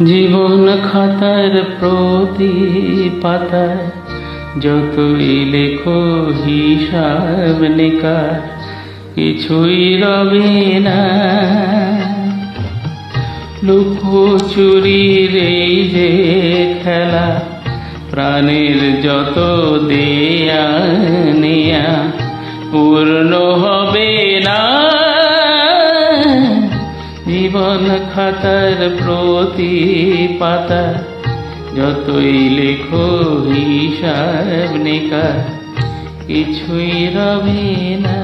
জীবন খাতার প্রতি পাতায় যতই লেখো হিসাব নিকাশ কিছুই রবে না। লুকোচুরির এই যে খেলা, প্রাণের যত দেয়া নেয়া পূর্ণ হবে না। জীবন খাতার প্রতি পাতা যতই লেখো হিসাব নিকাশ কিছুই রবে না।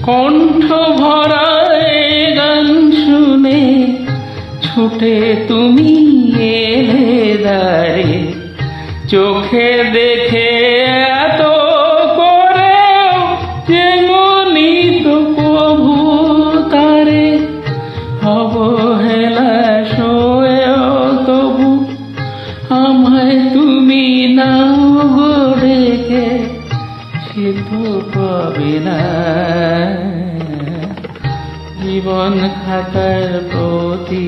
কণ্ঠ ভরা গান শুনে ছুটে তুমি এলে দাঁড়ে, চোখে দেখে এত করেও যেমনি তো প্রভু তারে অবহেলা সয়েও তবু আমায় তুমি নাও গো ডেকে, সে তো পাবে না। জীবন খাতার প্রতি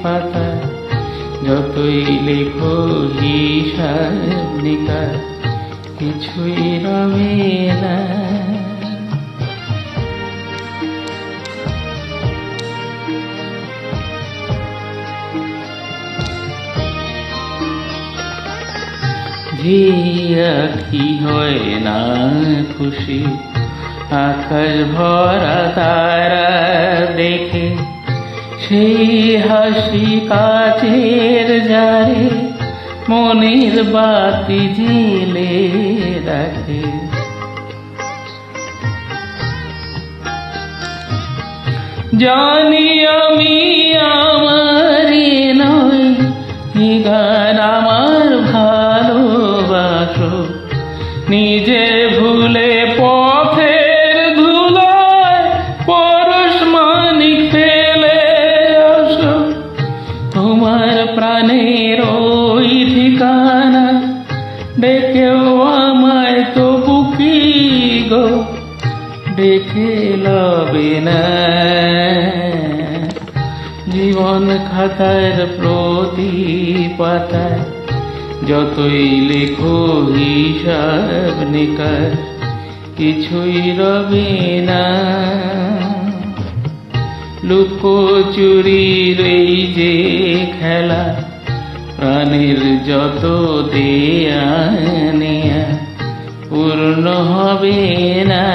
পাতা যতই লেখো হিসাব নিকাশ কিছুই রবে না। ধিয়া কি হয় না খুশি আকাশ ভরা তারা দেখে, সেই হাসি কাচের জারে মনের বাতি জ্বেলে রাখে। জানি আমি আমারই নয়, এই গান আমার ভালোবাসো, নিজে ভুলে পথের ধুলায় পরশ মানিক ফেলে আসো। তোমার প্রাণের ওই ঠিকানা ডেকেও আমায় তবু কি গো ডেকে লবে না। জীবন খাতার প্রতি পাতায় যতই লেখো হিসাব নিকাশ কিছুই রবে না। লুকোচুরির এই যে খেলা, প্রাণের যত দেয়া নেয়া পূর্ণ হবে না।